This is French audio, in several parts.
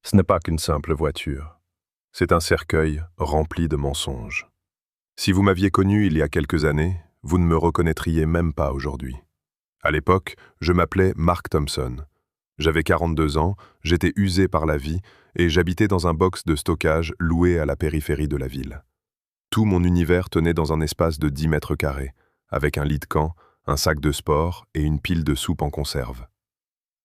Ce n'est pas qu'une simple voiture. C'est un cercueil rempli de mensonges. Si vous m'aviez connu il y a quelques années, vous ne me reconnaîtriez même pas aujourd'hui. À l'époque, je m'appelais Mark Thompson. J'avais 42 ans, j'étais usé par la vie et j'habitais dans un box de stockage loué à la périphérie de la ville. Tout mon univers tenait dans un espace de 10 mètres carrés, avec un lit de camp, un sac de sport et une pile de soupe en conserve.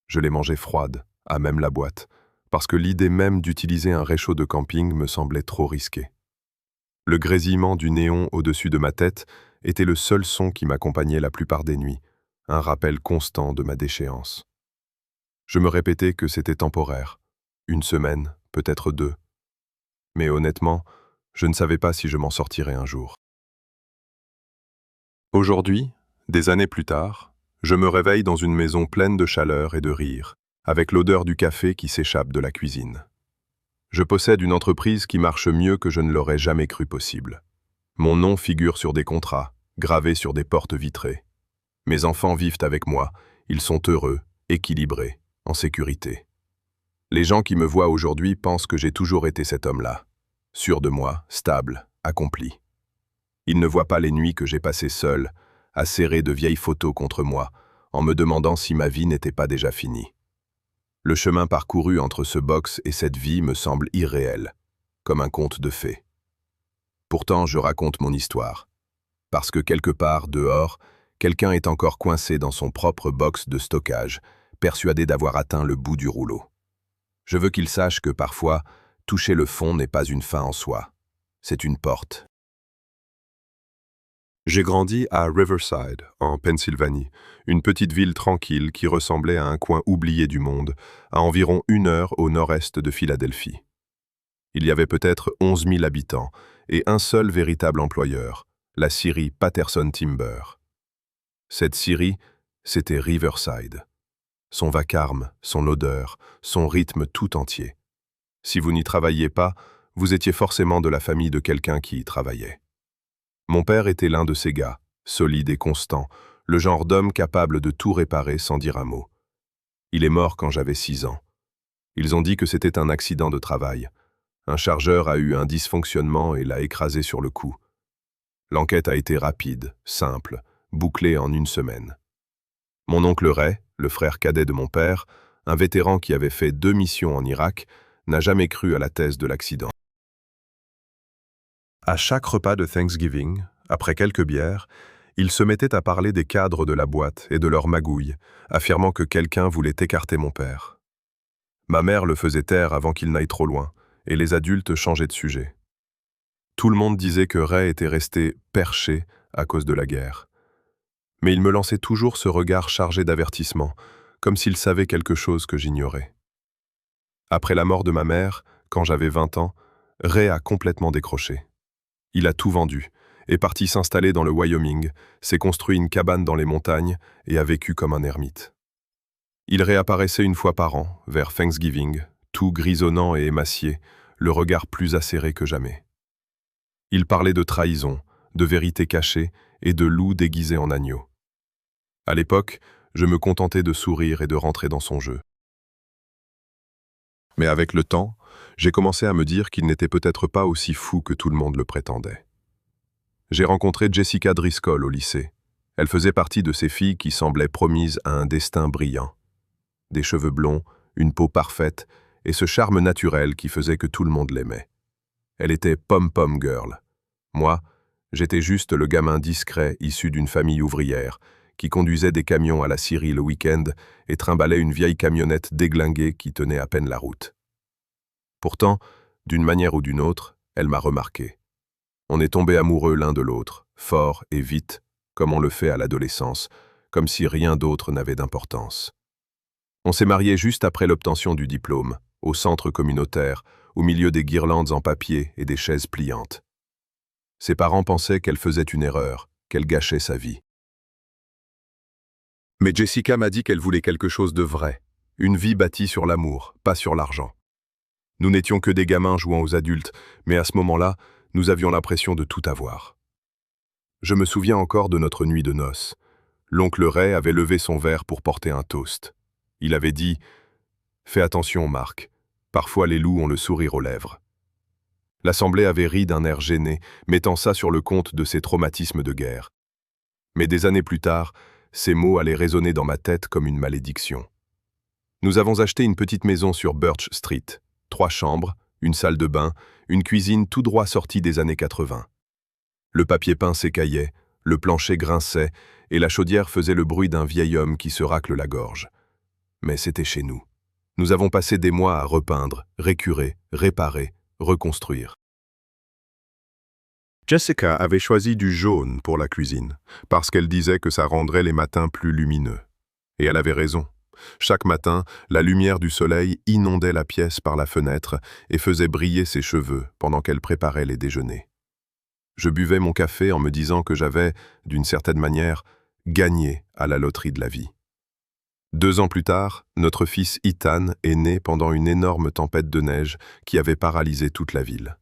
Je les mangeais froides, à même la boîte, parce que l'idée même d'utiliser un réchaud de camping me semblait trop risquée. Le grésillement du néon au-dessus de ma tête était le seul son qui m'accompagnait la plupart des nuits, un rappel constant de ma déchéance. Je me répétais que c'était temporaire, une semaine, peut-être 2. Mais honnêtement, je ne savais pas si je m'en sortirais un jour. Aujourd'hui, des années plus tard, je me réveille dans une maison pleine de chaleur et de rire, avec l'odeur du café qui s'échappe de la cuisine. Je possède une entreprise qui marche mieux que je ne l'aurais jamais cru possible. Mon nom figure sur des contrats, gravés sur des portes vitrées. Mes enfants vivent avec moi, ils sont heureux, équilibrés, en sécurité. Les gens qui me voient aujourd'hui pensent que j'ai toujours été cet homme-là, sûr de moi, stable, accompli. Ils ne voient pas les nuits que j'ai passées seul, à serrer de vieilles photos contre moi, en me demandant si ma vie n'était pas déjà finie. Le chemin parcouru entre ce box et cette vie me semble irréel, comme un conte de fées. Pourtant, je raconte mon histoire, parce que quelque part, dehors, quelqu'un est encore coincé dans son propre box de stockage, persuadé d'avoir atteint le bout du rouleau. Je veux qu'il sache que parfois, toucher le fond n'est pas une fin en soi, c'est une porte. J'ai grandi à Riverside, en Pennsylvanie, une petite ville tranquille qui ressemblait à un coin oublié du monde, à environ 1 heure au nord-est de Philadelphie. Il y avait peut-être 11 000 habitants et un seul véritable employeur, la scierie Patterson Timber. Cette scierie, c'était Riverside. Son vacarme, son odeur, son rythme tout entier. Si vous n'y travailliez pas, vous étiez forcément de la famille de quelqu'un qui y travaillait. Mon père était l'un de ces gars, solide et constant, le genre d'homme capable de tout réparer sans dire un mot. Il est mort quand j'avais 6 ans. Ils ont dit que c'était un accident de travail. Un chargeur a eu un dysfonctionnement et l'a écrasé sur le coup. L'enquête a été rapide, simple, bouclée en 1 semaine. Mon oncle Ray, le frère cadet de mon père, un vétéran qui avait fait 2 missions en Irak, n'a jamais cru à la thèse de l'accident. À chaque repas de Thanksgiving, après quelques bières, il se mettait à parler des cadres de la boîte et de leurs magouilles, affirmant que quelqu'un voulait écarter mon père. Ma mère le faisait taire avant qu'il n'aille trop loin, et les adultes changeaient de sujet. Tout le monde disait que Ray était resté perché à cause de la guerre. Mais il me lançait toujours ce regard chargé d'avertissement, comme s'il savait quelque chose que j'ignorais. Après la mort de ma mère, quand j'avais 20 ans, Ray a complètement décroché. Il a tout vendu, est parti s'installer dans le Wyoming, s'est construit une cabane dans les montagnes et a vécu comme un ermite. Il réapparaissait 1 fois par an, vers Thanksgiving, tout grisonnant et émacié, le regard plus acéré que jamais. Il parlait de trahison, de vérité cachée et de loup déguisé en agneau. À l'époque, je me contentais de sourire et de rentrer dans son jeu. Mais avec le temps, j'ai commencé à me dire qu'il n'était peut-être pas aussi fou que tout le monde le prétendait. J'ai rencontré Jessica Driscoll au lycée. Elle faisait partie de ces filles qui semblaient promises à un destin brillant. Des cheveux blonds, une peau parfaite et ce charme naturel qui faisait que tout le monde l'aimait. Elle était pom-pom girl. Moi, j'étais juste le gamin discret issu d'une famille ouvrière qui conduisait des camions à la scierie le week-end et trimballait une vieille camionnette déglinguée qui tenait à peine la route. Pourtant, d'une manière ou d'une autre, elle m'a remarqué. On est tombé amoureux l'un de l'autre, fort et vite, comme on le fait à l'adolescence, comme si rien d'autre n'avait d'importance. On s'est mariés juste après l'obtention du diplôme, au centre communautaire, au milieu des guirlandes en papier et des chaises pliantes. Ses parents pensaient qu'elle faisait une erreur, qu'elle gâchait sa vie. Mais Jessica m'a dit qu'elle voulait quelque chose de vrai, une vie bâtie sur l'amour, pas sur l'argent. Nous n'étions que des gamins jouant aux adultes, mais à ce moment-là, nous avions l'impression de tout avoir. Je me souviens encore de notre nuit de noces. L'oncle Ray avait levé son verre pour porter un toast. Il avait dit « Fais attention, Marc, Parfois les loups ont le sourire aux lèvres. L'Assemblée avait ri d'un air gêné, mettant ça sur le compte de ses traumatismes de guerre. Mais des années plus tard, ces mots allaient résonner dans ma tête comme une malédiction. Nous avons acheté une petite maison sur Birch Street. 3 chambres, une salle de bain, une cuisine tout droit sortie des années 80. Le papier peint s'écaillait, le plancher grinçait et la chaudière faisait le bruit d'un vieil homme qui se racle la gorge. Mais c'était chez nous. Nous avons passé des mois à repeindre, récurer, réparer, reconstruire. Jessica avait choisi du jaune pour la cuisine, parce qu'elle disait que ça rendrait les matins plus lumineux. Et elle avait raison. Chaque matin, la lumière du soleil inondait la pièce par la fenêtre et faisait briller ses cheveux pendant qu'elle préparait les déjeuners. Je buvais mon café en me disant que j'avais, d'une certaine manière, gagné à la loterie de la vie. 2 ans plus tard, notre fils Ethan est né pendant une énorme tempête de neige qui avait paralysé toute la ville.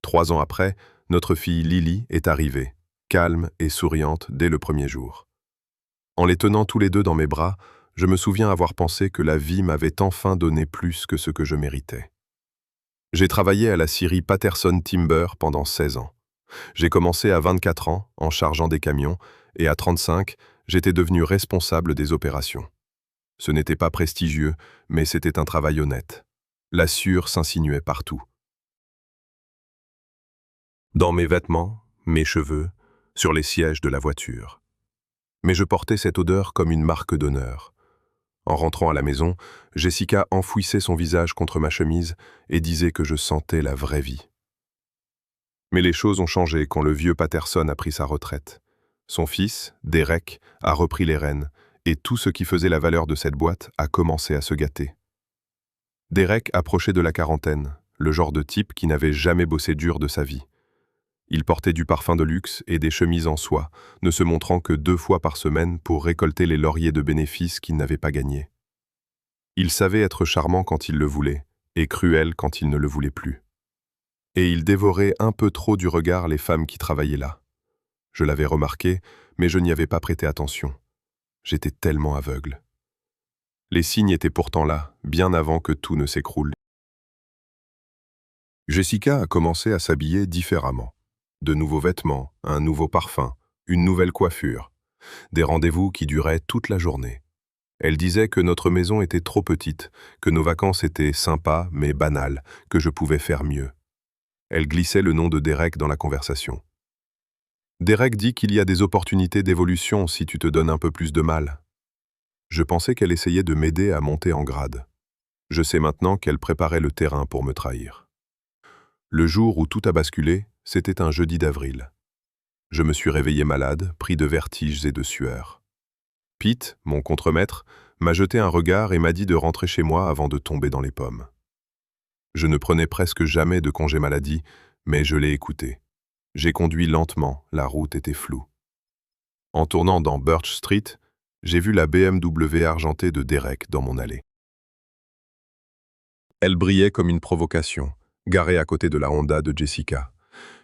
3 ans après, notre fille Lily est arrivée, calme et souriante dès le premier jour. En les tenant tous les deux dans mes bras, je me souviens avoir pensé que la vie m'avait enfin donné plus que ce que je méritais. J'ai travaillé à la scierie Patterson Timber pendant 16 ans. J'ai commencé à 24 ans en chargeant des camions et à 35, j'étais devenu responsable des opérations. Ce n'était pas prestigieux, mais c'était un travail honnête. La sueur s'insinuait partout. Dans mes vêtements, mes cheveux, sur les sièges de la voiture. Mais je portais cette odeur comme une marque d'honneur. En rentrant à la maison, Jessica enfouissait son visage contre ma chemise et disait que je sentais la vraie vie. Mais les choses ont changé quand le vieux Patterson a pris sa retraite. Son fils, Derek, a repris les rênes, et tout ce qui faisait la valeur de cette boîte a commencé à se gâter. Derek approchait de la quarantaine, le genre de type qui n'avait jamais bossé dur de sa vie. Il portait du parfum de luxe et des chemises en soie, ne se montrant que 2 fois par semaine pour récolter les lauriers de bénéfices qu'il n'avait pas gagnés. Il savait être charmant quand il le voulait, et cruel quand il ne le voulait plus. Et il dévorait un peu trop du regard les femmes qui travaillaient là. Je l'avais remarqué, mais je n'y avais pas prêté attention. J'étais tellement aveugle. Les signes étaient pourtant là, bien avant que tout ne s'écroule. Jessica a commencé à s'habiller différemment. De nouveaux vêtements, un nouveau parfum, une nouvelle coiffure. Des rendez-vous qui duraient toute la journée. Elle disait que notre maison était trop petite, que nos vacances étaient sympas mais banales, que je pouvais faire mieux. Elle glissait le nom de Derek dans la conversation. Derek dit qu'il y a des opportunités d'évolution si tu te donnes un peu plus de mal. Je pensais qu'elle essayait de m'aider à monter en grade. Je sais maintenant qu'elle préparait le terrain pour me trahir. Le jour où tout a basculé, c'était un jeudi d'avril. Je me suis réveillé malade, pris de vertiges et de sueur. Pete, mon contremaître, m'a jeté un regard et m'a dit de rentrer chez moi avant de tomber dans les pommes. Je ne prenais presque jamais de congé maladie, mais je l'ai écouté. J'ai conduit lentement, la route était floue. En tournant dans Birch Street, j'ai vu la BMW argentée de Derek dans mon allée. Elle brillait comme une provocation, garée à côté de la Honda de Jessica.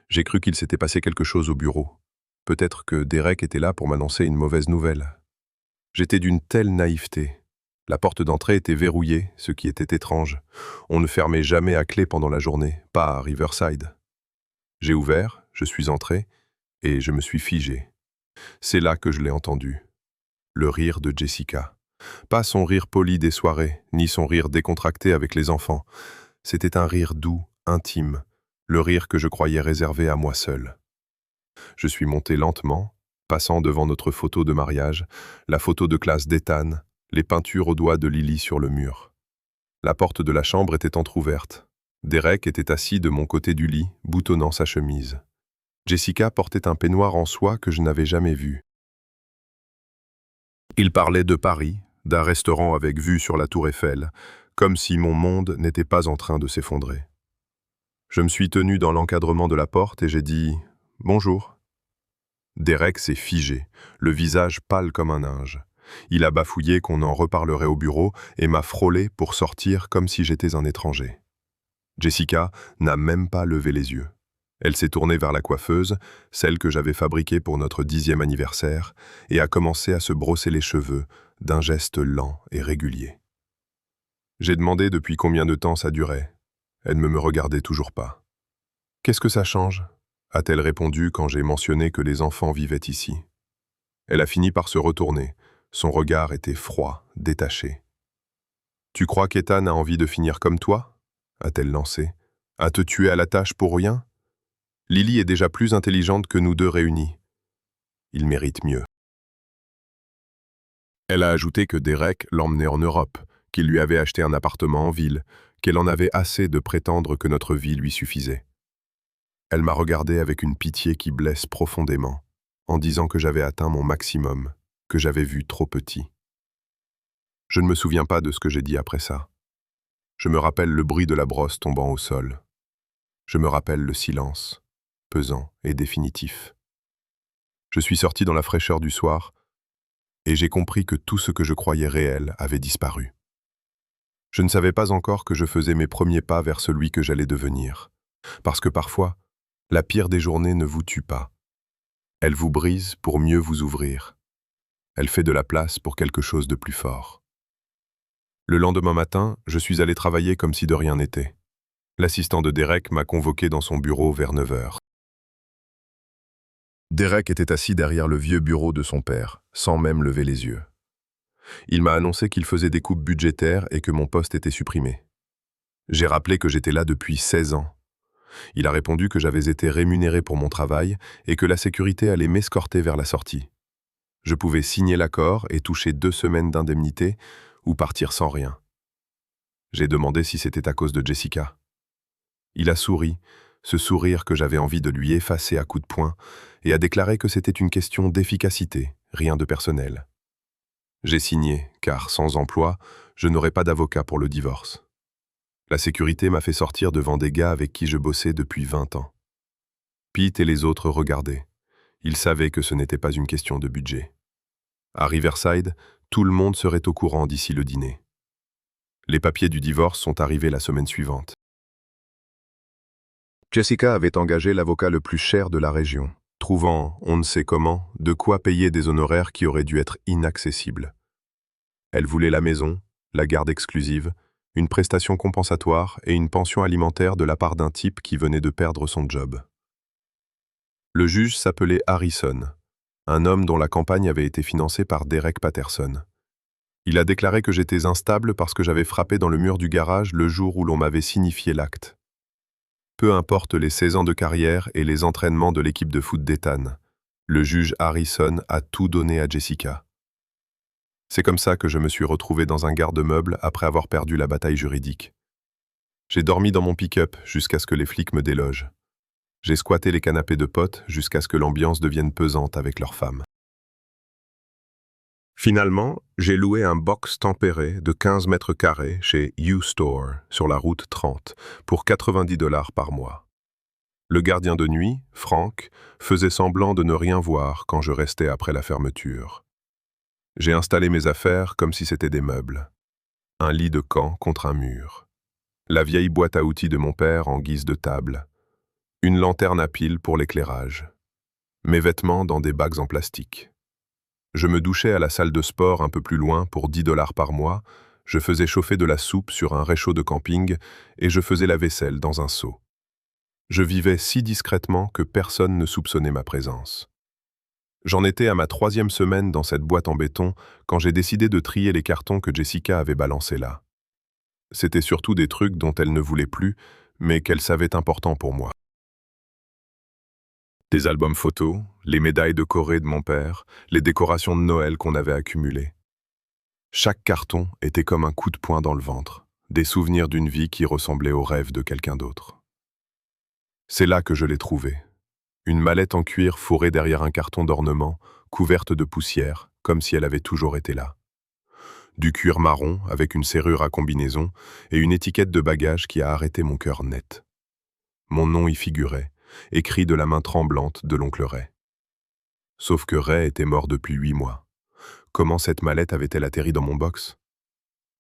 J'ai cru qu'il s'était passé quelque chose au bureau. Peut-être que Derek était là pour m'annoncer une mauvaise nouvelle. J'étais d'une telle naïveté. La porte d'entrée était verrouillée, ce qui était étrange. On ne fermait jamais à clé pendant la journée, pas à Riverside. J'ai ouvert, je suis entré, et je me suis figé. C'est là que je l'ai entendu. Le rire de Jessica. Pas son rire poli des soirées, ni son rire décontracté avec les enfants. C'était un rire doux, intime, le rire que je croyais réservé à moi seul. Je suis monté lentement, passant devant notre photo de mariage, la photo de classe d'Ethan, les peintures aux doigts de Lily sur le mur. La porte de la chambre était entr'ouverte. Derek était assis de mon côté du lit, boutonnant sa chemise. Jessica portait un peignoir en soie que je n'avais jamais vu. Il parlait de Paris, d'un restaurant avec vue sur la Tour Eiffel, comme si mon monde n'était pas en train de s'effondrer. Je me suis tenu dans l'encadrement de la porte et j'ai dit « Bonjour ». Derek s'est figé, le visage pâle comme un linge. Il a bafouillé qu'on en reparlerait au bureau et m'a frôlé pour sortir comme si j'étais un étranger. Jessica n'a même pas levé les yeux. Elle s'est tournée vers la coiffeuse, celle que j'avais fabriquée pour notre 10e anniversaire, et a commencé à se brosser les cheveux d'un geste lent et régulier. J'ai demandé depuis combien de temps ça durait. Elle ne me regardait toujours pas. Qu'est-ce que ça change? A-t-elle répondu quand j'ai mentionné que les enfants vivaient ici. Elle a fini par se retourner. Son regard était froid, détaché. Tu crois qu'Ethan a envie de finir comme toi? A-t-elle lancé. À te tuer à la tâche pour rien? Lily est déjà plus intelligente que nous deux réunis. Il mérite mieux. Elle a ajouté que Derek l'emmenait en Europe, qu'il lui avait acheté un appartement en ville, qu'elle en avait assez de prétendre que notre vie lui suffisait. Elle m'a regardé avec une pitié qui blesse profondément, en disant que j'avais atteint mon maximum, que j'avais vu trop petit. Je ne me souviens pas de ce que j'ai dit après ça. Je me rappelle le bruit de la brosse tombant au sol. Je me rappelle le silence, pesant et définitif. Je suis sorti dans la fraîcheur du soir, et j'ai compris que tout ce que je croyais réel avait disparu. Je ne savais pas encore que je faisais mes premiers pas vers celui que j'allais devenir, parce que parfois, la pire des journées ne vous tue pas. Elle vous brise pour mieux vous ouvrir. Elle fait de la place pour quelque chose de plus fort. Le lendemain matin, je suis allé travailler comme si de rien n'était. L'assistant de Derek m'a convoqué dans son bureau vers 9 heures. Derek était assis derrière le vieux bureau de son père, sans même lever les yeux. Il m'a annoncé qu'il faisait des coupes budgétaires et que mon poste était supprimé. J'ai rappelé que j'étais là depuis 16 ans. Il a répondu que j'avais été rémunéré pour mon travail et que la sécurité allait m'escorter vers la sortie. Je pouvais signer l'accord et toucher 2 semaines d'indemnité ou partir sans rien. J'ai demandé si c'était à cause de Jessica. Il a souri, ce sourire que j'avais envie de lui effacer à coups de poing, et a déclaré que c'était une question d'efficacité, rien de personnel. J'ai signé, car sans emploi, je n'aurais pas d'avocat pour le divorce. La sécurité m'a fait sortir devant des gars avec qui je bossais depuis 20 ans. Pete et les autres regardaient. Ils savaient que ce n'était pas une question de budget. À Riverside, tout le monde serait au courant d'ici le dîner. Les papiers du divorce sont arrivés la semaine suivante. Jessica avait engagé l'avocat le plus cher de la région, trouvant, on ne sait comment, de quoi payer des honoraires qui auraient dû être inaccessibles. Elle voulait la maison, la garde exclusive, une prestation compensatoire et une pension alimentaire de la part d'un type qui venait de perdre son job. Le juge s'appelait Harrison, un homme dont la campagne avait été financée par Derek Patterson. Il a déclaré que j'étais instable parce que j'avais frappé dans le mur du garage le jour où l'on m'avait signifié l'acte. Peu importe les 16 ans de carrière et les entraînements de l'équipe de foot d'Ethan, le juge Harrison a tout donné à Jessica. C'est comme ça que je me suis retrouvé dans un garde-meuble après avoir perdu la bataille juridique. J'ai dormi dans mon pick-up jusqu'à ce que les flics me délogent. J'ai squatté les canapés de potes jusqu'à ce que l'ambiance devienne pesante avec leurs femmes. Finalement, j'ai loué un box tempéré de 15 mètres carrés chez U-Store sur la route 30 pour 90 $ par mois. Le gardien de nuit, Frank, faisait semblant de ne rien voir quand je restais après la fermeture. J'ai installé mes affaires comme si c'était des meubles. Un lit de camp contre un mur. La vieille boîte à outils de mon père en guise de table. Une lanterne à pile pour l'éclairage. Mes vêtements dans des bacs en plastique. Je me douchais à la salle de sport un peu plus loin pour 10 $ par mois, je faisais chauffer de la soupe sur un réchaud de camping et je faisais la vaisselle dans un seau. Je vivais si discrètement que personne ne soupçonnait ma présence. J'en étais à ma 3e semaine dans cette boîte en béton quand j'ai décidé de trier les cartons que Jessica avait balancés là. C'était surtout des trucs dont elle ne voulait plus, mais qu'elle savait importants pour moi. Des albums photos, les médailles de Corée de mon père, les décorations de Noël qu'on avait accumulées. Chaque carton était comme un coup de poing dans le ventre, des souvenirs d'une vie qui ressemblait au rêve de quelqu'un d'autre. C'est là que je l'ai trouvée. Une mallette en cuir fourrée derrière un carton d'ornement, couverte de poussière, comme si elle avait toujours été là. Du cuir marron avec une serrure à combinaison et une étiquette de bagage qui a arrêté mon cœur net. Mon nom y figurait, écrit de la main tremblante de l'oncle Ray. Sauf que Ray était mort depuis 8 mois. Comment cette mallette avait-elle atterri dans mon box?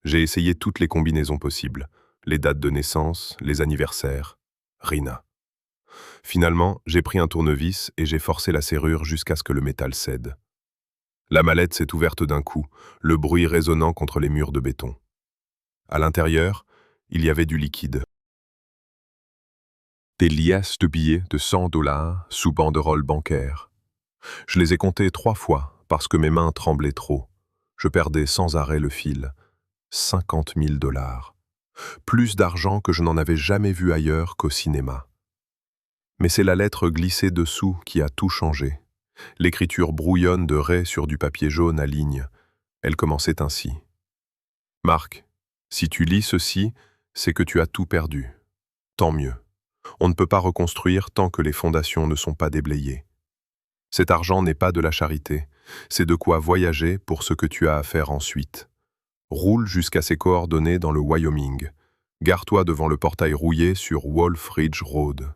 J'ai essayé toutes les combinaisons possibles, les dates de naissance, les anniversaires. Rina. Finalement, j'ai pris un tournevis et j'ai forcé la serrure jusqu'à ce que le métal cède. La mallette s'est ouverte d'un coup, le bruit résonnant contre les murs de béton. À l'intérieur, il y avait du liquide. Des liasses de billets de 100 dollars sous banderole bancaire. Je les ai comptés 3 fois parce que mes mains tremblaient trop. Je perdais sans arrêt le fil. 50 000 dollars. Plus d'argent que je n'en avais jamais vu ailleurs qu'au cinéma. Mais c'est la lettre glissée dessous qui a tout changé. L'écriture brouillonne de Ray sur du papier jaune à lignes. Elle commençait ainsi. Marc, si tu lis ceci, c'est que tu as tout perdu. Tant mieux. On ne peut pas reconstruire tant que les fondations ne sont pas déblayées. Cet argent n'est pas de la charité, c'est de quoi voyager pour ce que tu as à faire ensuite. Roule jusqu'à ces coordonnées dans le Wyoming. Gare-toi devant le portail rouillé sur Wolf Ridge Road.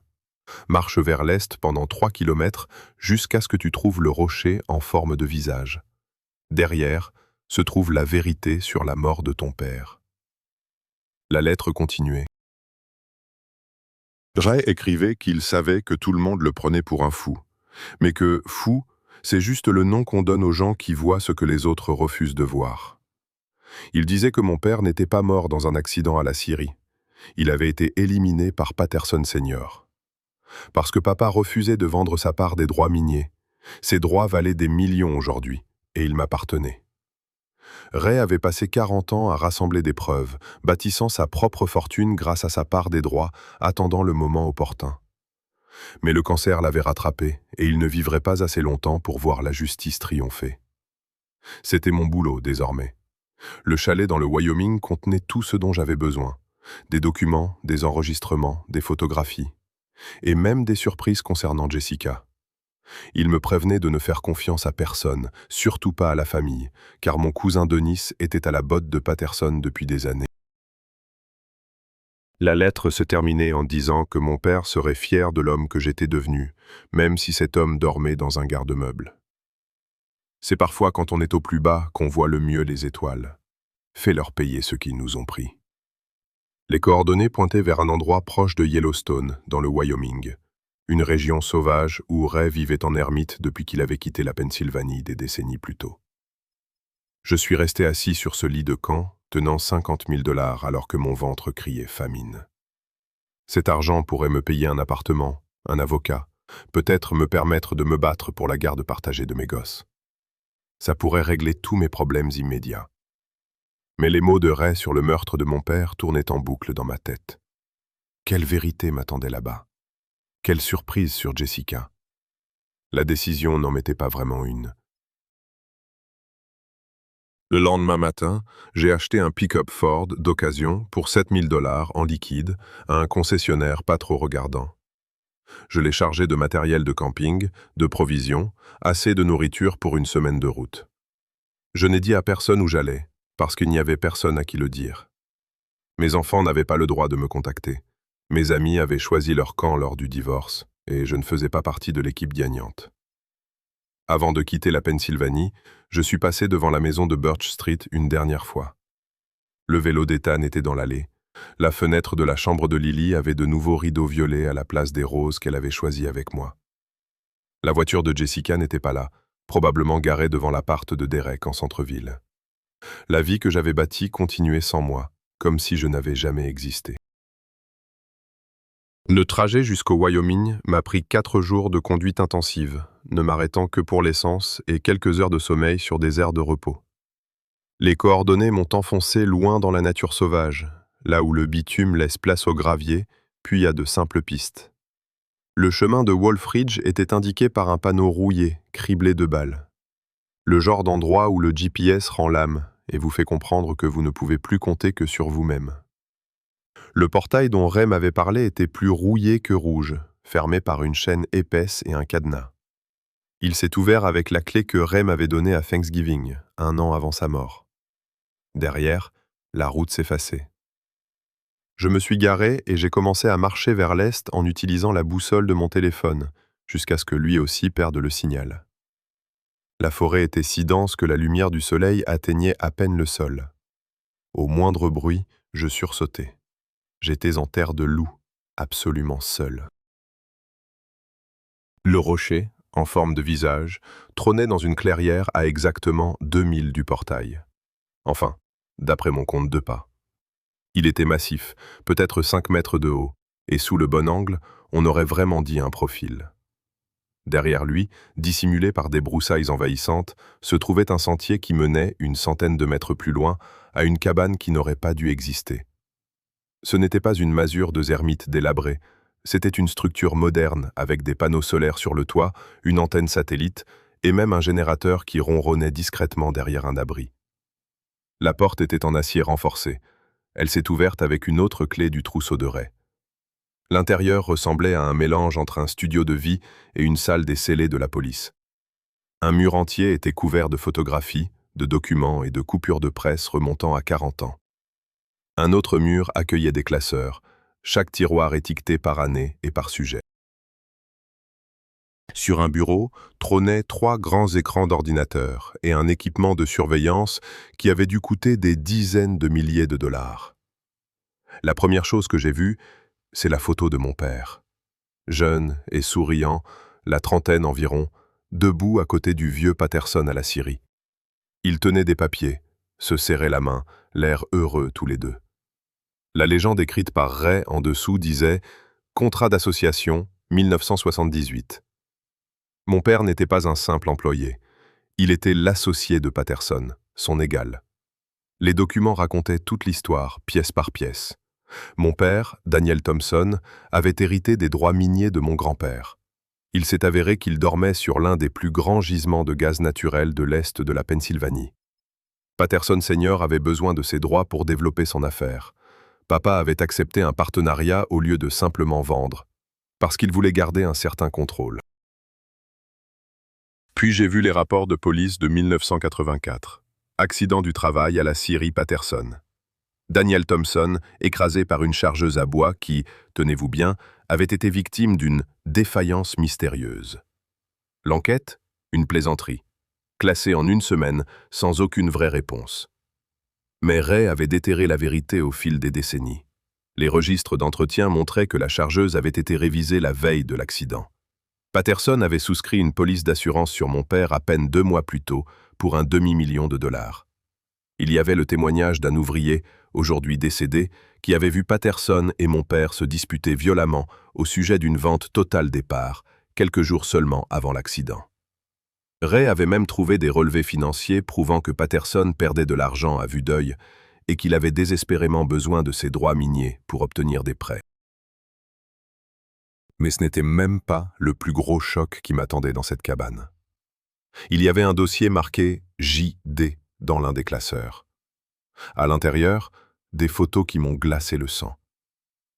Marche vers l'est pendant 3 kilomètres jusqu'à ce que tu trouves le rocher en forme de visage. Derrière se trouve la vérité sur la mort de ton père. La lettre continuait. Ray écrivait qu'il savait que tout le monde le prenait pour un fou, mais que fou, c'est juste le nom qu'on donne aux gens qui voient ce que les autres refusent de voir. Il disait que mon père n'était pas mort dans un accident à la Syrie. Il avait été éliminé par Patterson Senior. Parce que papa refusait de vendre sa part des droits miniers. Ces droits valaient des millions aujourd'hui, et ils m'appartenaient. Ray avait passé 40 ans à rassembler des preuves, bâtissant sa propre fortune grâce à sa part des droits, attendant le moment opportun. Mais le cancer l'avait rattrapé, et il ne vivrait pas assez longtemps pour voir la justice triompher. C'était mon boulot, désormais. Le chalet dans le Wyoming contenait tout ce dont j'avais besoin. Des documents, des enregistrements, des photographies. Et même des surprises concernant Jessica. Il me prévenait de ne faire confiance à personne, surtout pas à la famille, car mon cousin Denis était à la botte de Patterson depuis des années. La lettre se terminait en disant que mon père serait fier de l'homme que j'étais devenu, même si cet homme dormait dans un garde-meuble. C'est parfois quand on est au plus bas qu'on voit le mieux les étoiles. Fais-leur payer ce qu'ils nous ont pris. Les coordonnées pointaient vers un endroit proche de Yellowstone, dans le Wyoming, une région sauvage où Ray vivait en ermite depuis qu'il avait quitté la Pennsylvanie des décennies plus tôt. Je suis resté assis sur ce lit de camp, tenant 50 000 dollars alors que mon ventre criait famine. Cet argent pourrait me payer un appartement, un avocat, peut-être me permettre de me battre pour la garde partagée de mes gosses. Ça pourrait régler tous mes problèmes immédiats. Mais les mots de Ray sur le meurtre de mon père tournaient en boucle dans ma tête. Quelle vérité m'attendait là-bas? Quelle surprise sur Jessica? La décision n'en m'était pas vraiment une. Le lendemain matin, j'ai acheté un pick-up Ford d'occasion pour 7 000 dollars en liquide à un concessionnaire pas trop regardant. Je l'ai chargé de matériel de camping, de provisions, assez de nourriture pour une semaine de route. Je n'ai dit à personne où j'allais, parce qu'il n'y avait personne à qui le dire. Mes enfants n'avaient pas le droit de me contacter. Mes amis avaient choisi leur camp lors du divorce, et je ne faisais pas partie de l'équipe gagnante. Avant de quitter la Pennsylvanie, je suis passé devant la maison de Birch Street une dernière fois. Le vélo d'Ethan était dans l'allée. La fenêtre de la chambre de Lily avait de nouveaux rideaux violets à la place des roses qu'elle avait choisis avec moi. La voiture de Jessica n'était pas là, probablement garée devant l'appart de Derek en centre-ville. La vie que j'avais bâtie continuait sans moi, comme si je n'avais jamais existé. Le trajet jusqu'au Wyoming m'a pris 4 jours de conduite intensive, ne m'arrêtant que pour l'essence et quelques heures de sommeil sur des aires de repos. Les coordonnées m'ont enfoncé loin dans la nature sauvage, là où le bitume laisse place au gravier, puis à de simples pistes. Le chemin de Wolf Ridge était indiqué par un panneau rouillé, criblé de balles. Le genre d'endroit où le GPS rend l'âme et vous fait comprendre que vous ne pouvez plus compter que sur vous-même. Le portail dont Ray m'avait parlé était plus rouillé que rouge, fermé par une chaîne épaisse et un cadenas. Il s'est ouvert avec la clé que Ray m'avait donnée à Thanksgiving, 1 an avant sa mort. Derrière, la route s'effaçait. Je me suis garé et j'ai commencé à marcher vers l'est en utilisant la boussole de mon téléphone, jusqu'à ce que lui aussi perde le signal. La forêt était si dense que la lumière du soleil atteignait à peine le sol. Au moindre bruit, je sursautais. J'étais en terre de loup, absolument seul. Le rocher, en forme de visage, trônait dans une clairière à exactement 2 milles du portail. Enfin, d'après mon compte de pas. Il était massif, peut-être 5 mètres de haut, et sous le bon angle, on aurait vraiment dit un profil. Derrière lui, dissimulé par des broussailles envahissantes, se trouvait un sentier qui menait, une centaine de mètres plus loin, à une cabane qui n'aurait pas dû exister. Ce n'était pas une masure de zermite délabrée, c'était une structure moderne avec des panneaux solaires sur le toit, une antenne satellite et même un générateur qui ronronnait discrètement derrière un abri. La porte était en acier renforcé. Elle s'est ouverte avec une autre clé du trousseau de Ray. L'intérieur ressemblait à un mélange entre un studio de vie et une salle des scellés de la police. Un mur entier était couvert de photographies, de documents et de coupures de presse remontant à 40 ans. Un autre mur accueillait des classeurs, chaque tiroir étiqueté par année et par sujet. Sur un bureau trônaient 3 grands écrans d'ordinateur et un équipement de surveillance qui avait dû coûter des dizaines de milliers de dollars. La première chose que j'ai vue, c'est la photo de mon père. Jeune et souriant, la trentaine environ, debout à côté du vieux Patterson à la scierie. Il tenait des papiers, se serrait la main, l'air heureux tous les deux. La légende écrite par Ray en dessous disait « Contrat d'association, 1978 ». Mon père n'était pas un simple employé. Il était l'associé de Patterson, son égal. Les documents racontaient toute l'histoire, pièce par pièce. Mon père, Daniel Thompson, avait hérité des droits miniers de mon grand-père. Il s'est avéré qu'il dormait sur l'un des plus grands gisements de gaz naturel de l'Est de la Pennsylvanie. Patterson Senior avait besoin de ces droits pour développer son affaire. Papa avait accepté un partenariat au lieu de simplement vendre, parce qu'il voulait garder un certain contrôle. Puis j'ai vu les rapports de police de 1984. Accident du travail à la scierie Patterson. Daniel Thompson, écrasé par une chargeuse à bois qui, tenez-vous bien, avait été victime d'une défaillance mystérieuse. L'enquête, une plaisanterie, classée en 1 semaine sans aucune vraie réponse. Mais Ray avait déterré la vérité au fil des décennies. Les registres d'entretien montraient que la chargeuse avait été révisée la veille de l'accident. Patterson avait souscrit une police d'assurance sur mon père à peine 2 mois plus tôt pour un demi-million de dollars. Il y avait le témoignage d'un ouvrier, aujourd'hui décédé, qui avait vu Patterson et mon père se disputer violemment au sujet d'une vente totale des parts, quelques jours seulement avant l'accident. Ray avait même trouvé des relevés financiers prouvant que Patterson perdait de l'argent à vue d'œil et qu'il avait désespérément besoin de ses droits miniers pour obtenir des prêts. Mais ce n'était même pas le plus gros choc qui m'attendait dans cette cabane. Il y avait un dossier marqué JD dans l'un des classeurs. À l'intérieur, des photos qui m'ont glacé le sang.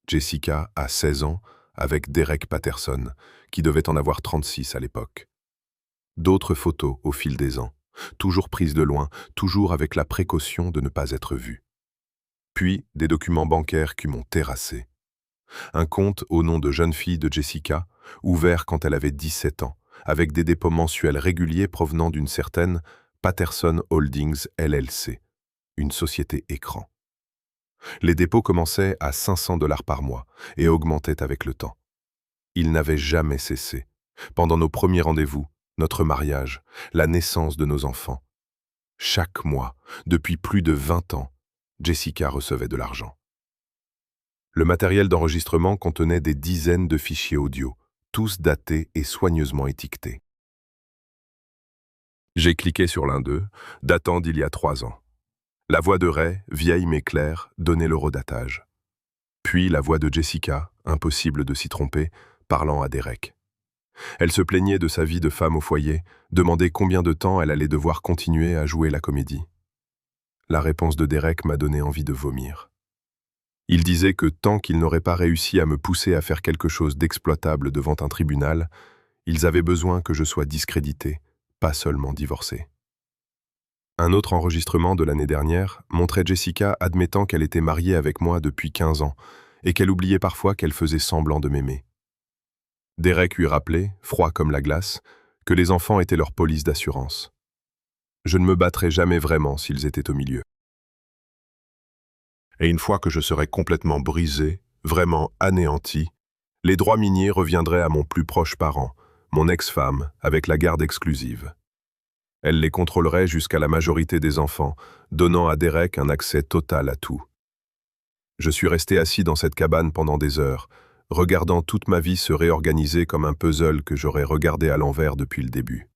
Jessica a 16 ans avec Derek Patterson, qui devait en avoir 36 à l'époque. D'autres photos au fil des ans, toujours prises de loin, toujours avec la précaution de ne pas être vues. Puis des documents bancaires qui m'ont terrassé. Un compte au nom de jeune fille de Jessica, ouvert quand elle avait 17 ans, avec des dépôts mensuels réguliers provenant d'une certaine Patterson Holdings LLC, une société écran. Les dépôts commençaient à 500 $ par mois et augmentaient avec le temps. Ils n'avaient jamais cessé. Pendant nos premiers rendez-vous, notre mariage, la naissance de nos enfants. Chaque mois, depuis plus de 20 ans, Jessica recevait de l'argent. Le matériel d'enregistrement contenait des dizaines de fichiers audio, tous datés et soigneusement étiquetés. J'ai cliqué sur l'un d'eux, datant d'il y a 3 ans. La voix de Ray, vieille mais claire, donnait le redatage. Puis la voix de Jessica, impossible de s'y tromper, parlant à Derek. Elle se plaignait de sa vie de femme au foyer, demandait combien de temps elle allait devoir continuer à jouer la comédie. La réponse de Derek m'a donné envie de vomir. Il disait que tant qu'ils n'auraient pas réussi à me pousser à faire quelque chose d'exploitable devant un tribunal, ils avaient besoin que je sois discrédité, pas seulement divorcé. Un autre enregistrement de l'année dernière montrait Jessica admettant qu'elle était mariée avec moi depuis 15 ans et qu'elle oubliait parfois qu'elle faisait semblant de m'aimer. Derek lui rappelait, froid comme la glace, que les enfants étaient leur police d'assurance. Je ne me battrais jamais vraiment s'ils étaient au milieu. Et une fois que je serais complètement brisé, vraiment anéanti, les droits miniers reviendraient à mon plus proche parent, mon ex-femme, avec la garde exclusive. Elle les contrôlerait jusqu'à la majorité des enfants, donnant à Derek un accès total à tout. Je suis resté assis dans cette cabane pendant des heures, regardant toute ma vie se réorganiser comme un puzzle que j'aurais regardé à l'envers depuis le début.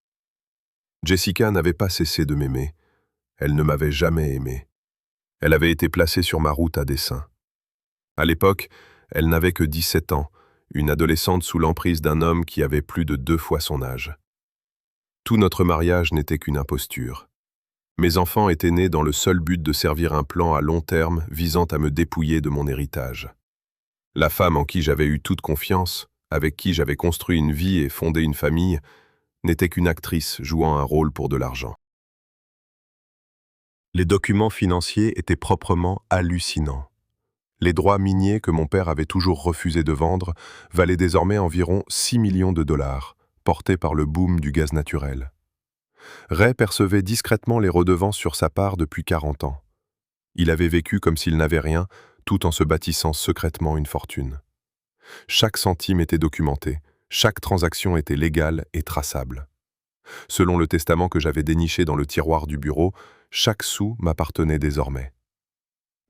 Jessica n'avait pas cessé de m'aimer. Elle ne m'avait jamais aimé. Elle avait été placée sur ma route à dessein. À l'époque, elle n'avait que 17 ans, une adolescente sous l'emprise d'un homme qui avait plus de 2 fois son âge. Tout notre mariage n'était qu'une imposture. Mes enfants étaient nés dans le seul but de servir un plan à long terme visant à me dépouiller de mon héritage. La femme en qui j'avais eu toute confiance, avec qui j'avais construit une vie et fondé une famille, n'était qu'une actrice jouant un rôle pour de l'argent. Les documents financiers étaient proprement hallucinants. Les droits miniers que mon père avait toujours refusé de vendre valaient désormais environ 6 millions de dollars, portés par le boom du gaz naturel. Ray percevait discrètement les redevances sur sa part depuis 40 ans. Il avait vécu comme s'il n'avait rien, tout en se bâtissant secrètement une fortune. Chaque centime était documenté, chaque transaction était légale et traçable. Selon le testament que j'avais déniché dans le tiroir du bureau, chaque sou m'appartenait désormais.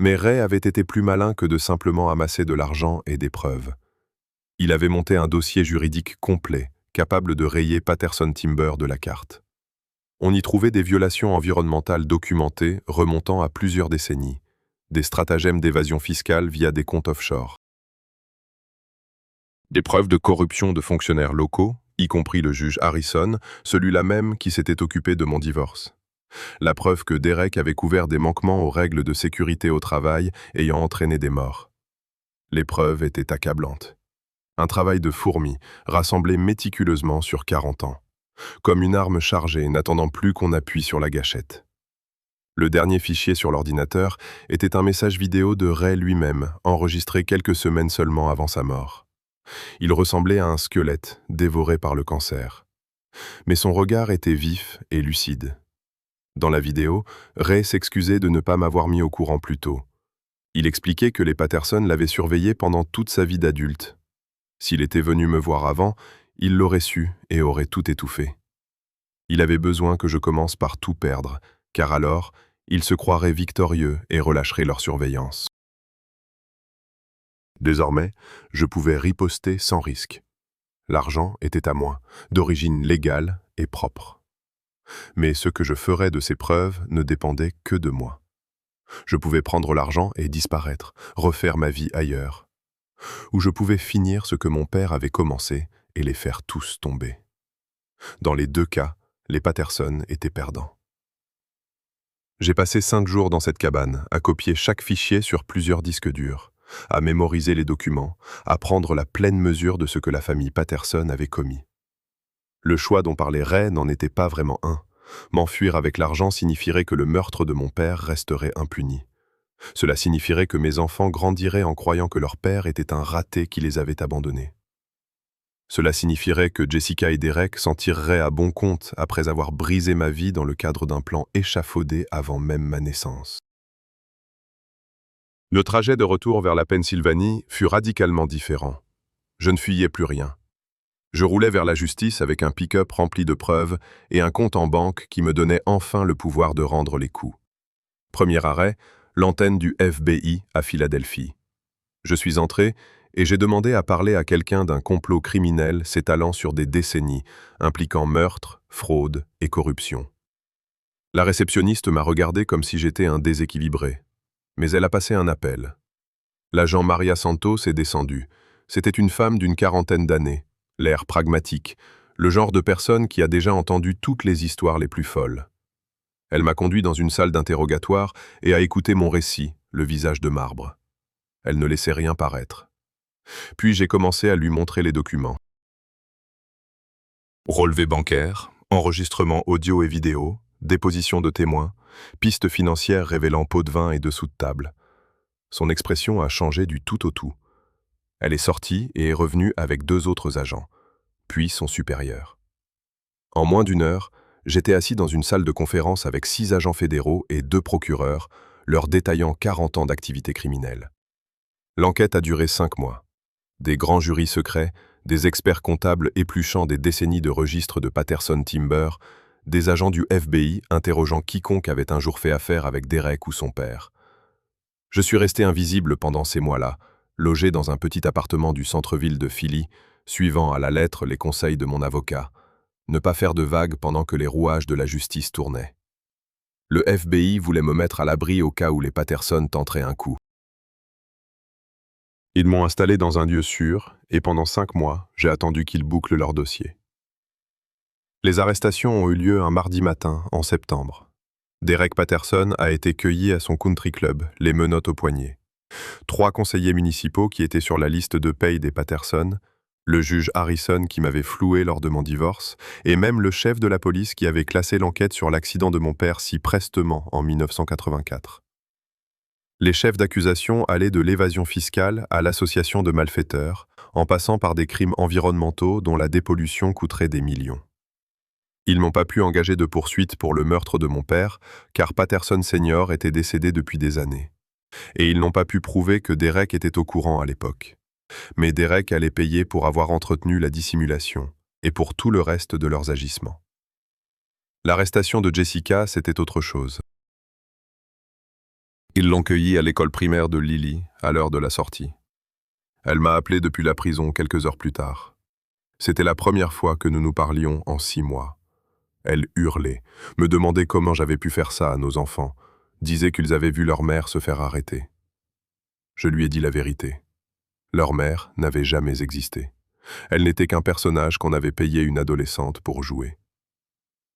Mais Ray avait été plus malin que de simplement amasser de l'argent et des preuves. Il avait monté un dossier juridique complet, capable de rayer Patterson Timber de la carte. On y trouvait des violations environnementales documentées remontant à plusieurs décennies, des stratagèmes d'évasion fiscale via des comptes offshore, des preuves de corruption de fonctionnaires locaux, y compris le juge Harrison, celui-là même qui s'était occupé de mon divorce. La preuve que Derek avait couvert des manquements aux règles de sécurité au travail ayant entraîné des morts. Les preuves étaient accablantes. Un travail de fourmi, rassemblé méticuleusement sur 40 ans, comme une arme chargée n'attendant plus qu'on appuie sur la gâchette. Le dernier fichier sur l'ordinateur était un message vidéo de Ray lui-même, enregistré quelques semaines seulement avant sa mort. Il ressemblait à un squelette, dévoré par le cancer. Mais son regard était vif et lucide. Dans la vidéo, Ray s'excusait de ne pas m'avoir mis au courant plus tôt. Il expliquait que les Patterson l'avaient surveillé pendant toute sa vie d'adulte. S'il était venu me voir avant, il l'aurait su et aurait tout étouffé. Il avait besoin que je commence par tout perdre, car alors, ils se croiraient victorieux et relâcheraient leur surveillance. Désormais, je pouvais riposter sans risque. L'argent était à moi, d'origine légale et propre. Mais ce que je ferais de ces preuves ne dépendait que de moi. Je pouvais prendre l'argent et disparaître, refaire ma vie ailleurs. Ou je pouvais finir ce que mon père avait commencé et les faire tous tomber. Dans les 2 cas, les Patterson étaient perdants. J'ai passé 5 jours dans cette cabane, à copier chaque fichier sur plusieurs disques durs, à mémoriser les documents, à prendre la pleine mesure de ce que la famille Patterson avait commis. Le choix dont parlait Ray n'en était pas vraiment un. M'enfuir avec l'argent signifierait que le meurtre de mon père resterait impuni. Cela signifierait que mes enfants grandiraient en croyant que leur père était un raté qui les avait abandonnés. Cela signifierait que Jessica et Derek s'en tireraient à bon compte après avoir brisé ma vie dans le cadre d'un plan échafaudé avant même ma naissance. Le trajet de retour vers la Pennsylvanie fut radicalement différent. Je ne fuyais plus rien. Je roulais vers la justice avec un pick-up rempli de preuves et un compte en banque qui me donnait enfin le pouvoir de rendre les coups. Premier arrêt, l'antenne du FBI à Philadelphie. Je suis entré et j'ai demandé à parler à quelqu'un d'un complot criminel s'étalant sur des décennies, impliquant meurtre, fraude et corruption. La réceptionniste m'a regardé comme si j'étais un déséquilibré, mais elle a passé un appel. L'agent Maria Santos est descendu. C'était une femme d'une 40aine d'années, l'air pragmatique, le genre de personne qui a déjà entendu toutes les histoires les plus folles. Elle m'a conduit dans une salle d'interrogatoire et a écouté mon récit, le visage de marbre. Elle ne laissait rien paraître. Puis j'ai commencé à lui montrer les documents. Relevé bancaire, enregistrement audio et vidéo, déposition de témoins, pistes financières révélant pots de vin et dessous de table. Son expression a changé du tout au tout. Elle est sortie et est revenue avec 2 autres agents, puis son supérieur. En moins d'1 heure, j'étais assis dans une salle de conférence avec 6 agents fédéraux et 2 procureurs, leur détaillant 40 ans d'activité criminelle. L'enquête a duré 5 mois. Des grands jurys secrets, des experts comptables épluchant des décennies de registres de Patterson Timber, des agents du FBI interrogeant quiconque avait un jour fait affaire avec Derek ou son père. Je suis resté invisible pendant ces mois-là, logé dans un petit appartement du centre-ville de Philly, suivant à la lettre les conseils de mon avocat. Ne pas faire de vagues pendant que les rouages de la justice tournaient. Le FBI voulait me mettre à l'abri au cas où les Patterson tenteraient un coup. Ils m'ont installé dans un lieu sûr, et pendant 5 mois, j'ai attendu qu'ils bouclent leur dossier. Les arrestations ont eu lieu un mardi matin, en septembre. Derek Patterson a été cueilli à son country club, les menottes au poignet. 3 conseillers municipaux qui étaient sur la liste de paye des Patterson, le juge Harrison qui m'avait floué lors de mon divorce, et même le chef de la police qui avait classé l'enquête sur l'accident de mon père si prestement en 1984. Les chefs d'accusation allaient de l'évasion fiscale à l'association de malfaiteurs, en passant par des crimes environnementaux dont la dépollution coûterait des millions. Ils n'ont pas pu engager de poursuite pour le meurtre de mon père, car Patterson Senior était décédé depuis des années. Et ils n'ont pas pu prouver que Derek était au courant à l'époque. Mais Derek allait payer pour avoir entretenu la dissimulation, et pour tout le reste de leurs agissements. L'arrestation de Jessica, c'était autre chose. Ils l'ont cueillie à l'école primaire de Lily, à l'heure de la sortie. Elle m'a appelé depuis la prison quelques heures plus tard. C'était la première fois que nous nous parlions en 6 mois. Elle hurlait, me demandait comment j'avais pu faire ça à nos enfants, disait qu'ils avaient vu leur mère se faire arrêter. Je lui ai dit la vérité. Leur mère n'avait jamais existé. Elle n'était qu'un personnage qu'on avait payé une adolescente pour jouer.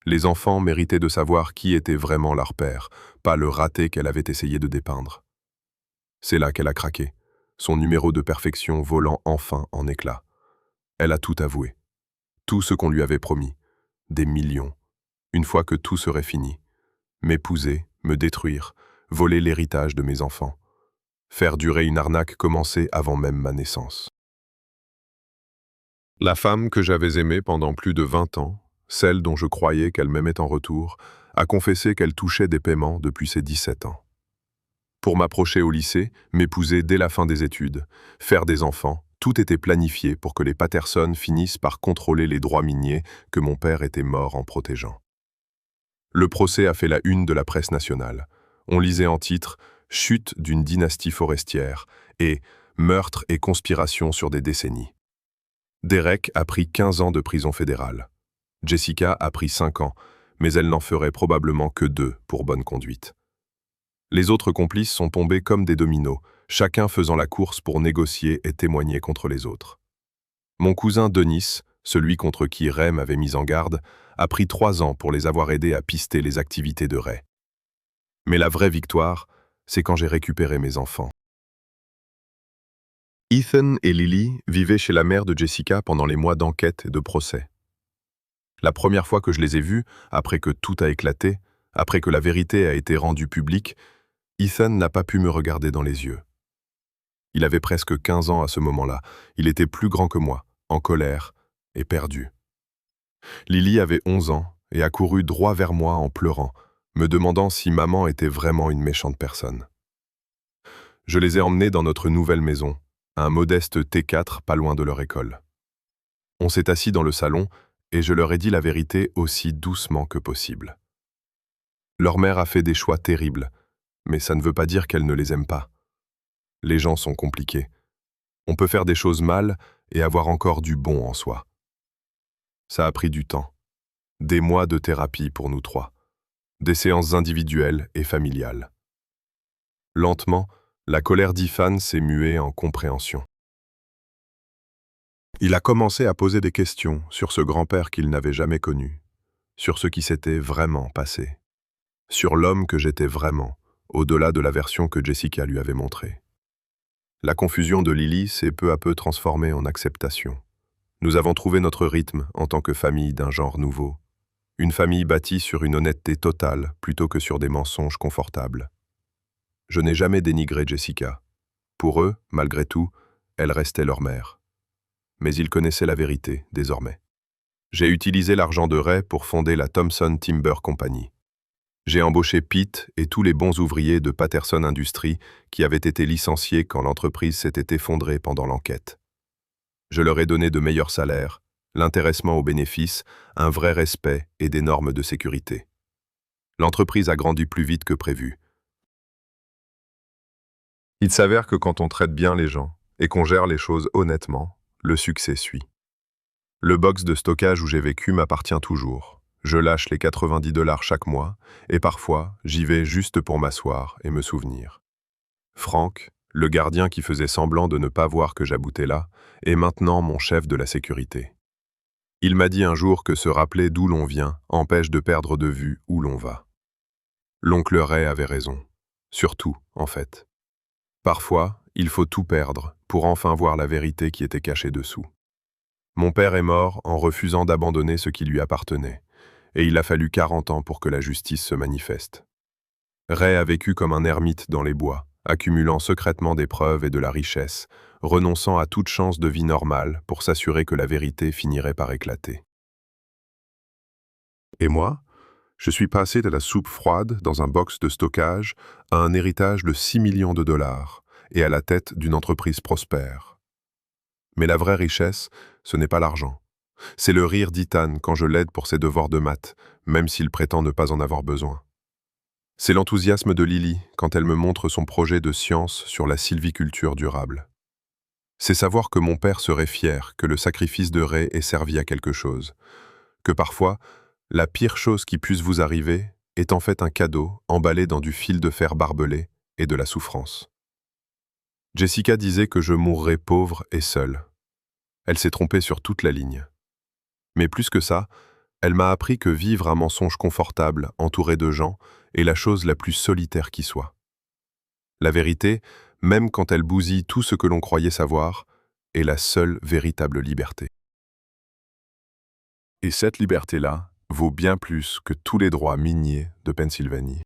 Les enfants méritaient de savoir qui était vraiment leur père, pas le raté qu'elle avait essayé de dépeindre. C'est là qu'elle a craqué, son numéro de perfection volant enfin en éclats. Elle a tout avoué. Tout ce qu'on lui avait promis. Des millions. Une fois que tout serait fini. M'épouser, me détruire, voler l'héritage de mes enfants. Faire durer une arnaque commencée avant même ma naissance. La femme que j'avais aimée pendant plus de 20 ans, celle dont je croyais qu'elle m'aimait en retour, a confessé qu'elle touchait des paiements depuis ses 17 ans. Pour m'approcher au lycée, m'épouser dès la fin des études, faire des enfants, tout était planifié pour que les Patterson finissent par contrôler les droits miniers que mon père était mort en protégeant. Le procès a fait la une de la presse nationale. On lisait en titre « Chute d'une dynastie forestière » et « Meurtre et conspiration sur des décennies ». Derek a pris 15 ans de prison fédérale. Jessica a pris 5 ans, mais elle n'en ferait probablement que 2 pour bonne conduite. Les autres complices sont tombés comme des dominos, chacun faisant la course pour négocier et témoigner contre les autres. Mon cousin Denis, celui contre qui Ray m'avait mis en garde, a pris 3 ans pour les avoir aidés à pister les activités de Ray. Mais la vraie victoire, c'est quand j'ai récupéré mes enfants. Ethan et Lily vivaient chez la mère de Jessica pendant les mois d'enquête et de procès. La première fois que je les ai vus, après que tout a éclaté, après que la vérité a été rendue publique, Ethan n'a pas pu me regarder dans les yeux. Il avait presque 15 ans à ce moment-là. Il était plus grand que moi, en colère et perdu. Lily avait 11 ans et a couru droit vers moi en pleurant, me demandant si maman était vraiment une méchante personne. Je les ai emmenés dans notre nouvelle maison, un modeste T4 pas loin de leur école. On s'est assis dans le salon et je leur ai dit la vérité aussi doucement que possible. Leur mère a fait des choix terribles, mais ça ne veut pas dire qu'elle ne les aime pas. Les gens sont compliqués. On peut faire des choses mal et avoir encore du bon en soi. Ça a pris du temps. Des mois de thérapie pour nous 3. Des séances individuelles et familiales. Lentement, la colère d'Ethan s'est muée en compréhension. Il a commencé à poser des questions sur ce grand-père qu'il n'avait jamais connu, sur ce qui s'était vraiment passé, sur l'homme que j'étais vraiment, au-delà de la version que Jessica lui avait montrée. La confusion de Lily s'est peu à peu transformée en acceptation. Nous avons trouvé notre rythme en tant que famille d'un genre nouveau, une famille bâtie sur une honnêteté totale plutôt que sur des mensonges confortables. Je n'ai jamais dénigré Jessica. Pour eux, malgré tout, elle restait leur mère. Mais ils connaissaient la vérité, désormais. J'ai utilisé l'argent de Ray pour fonder la Thompson Timber Company. J'ai embauché Pete et tous les bons ouvriers de Patterson Industries qui avaient été licenciés quand l'entreprise s'était effondrée pendant l'enquête. Je leur ai donné de meilleurs salaires, l'intéressement aux bénéfices, un vrai respect et des normes de sécurité. L'entreprise a grandi plus vite que prévu. Il s'avère que quand on traite bien les gens et qu'on gère les choses honnêtement, le succès suit. Le box de stockage où j'ai vécu m'appartient toujours. Je lâche les 90 dollars chaque mois et parfois j'y vais juste pour m'asseoir et me souvenir. Franck, le gardien qui faisait semblant de ne pas voir que j'aboutais là, est maintenant mon chef de la sécurité. Il m'a dit un jour que se rappeler d'où l'on vient empêche de perdre de vue où l'on va. L'oncle Ray avait raison. Surtout, en fait. Parfois, il faut tout perdre pour enfin voir la vérité qui était cachée dessous. Mon père est mort en refusant d'abandonner ce qui lui appartenait, et il a fallu 40 ans pour que la justice se manifeste. Ray a vécu comme un ermite dans les bois, accumulant secrètement des preuves et de la richesse, renonçant à toute chance de vie normale pour s'assurer que la vérité finirait par éclater. Et moi, je suis passé de la soupe froide dans un box de stockage à un héritage de 6 millions de dollars et à la tête d'une entreprise prospère. Mais la vraie richesse, ce n'est pas l'argent. C'est le rire d'Ethan quand je l'aide pour ses devoirs de maths, même s'il prétend ne pas en avoir besoin. C'est l'enthousiasme de Lily quand elle me montre son projet de science sur la sylviculture durable. C'est savoir que mon père serait fier que le sacrifice de Ray ait servi à quelque chose, que parfois, la pire chose qui puisse vous arriver est en fait un cadeau emballé dans du fil de fer barbelé et de la souffrance. Jessica disait que je mourrais pauvre et seule. Elle s'est trompée sur toute la ligne. Mais plus que ça, elle m'a appris que vivre un mensonge confortable, entouré de gens, est la chose la plus solitaire qui soit. La vérité, même quand elle bousille tout ce que l'on croyait savoir, est la seule véritable liberté. Et cette liberté-là vaut bien plus que tous les droits miniers de Pennsylvanie.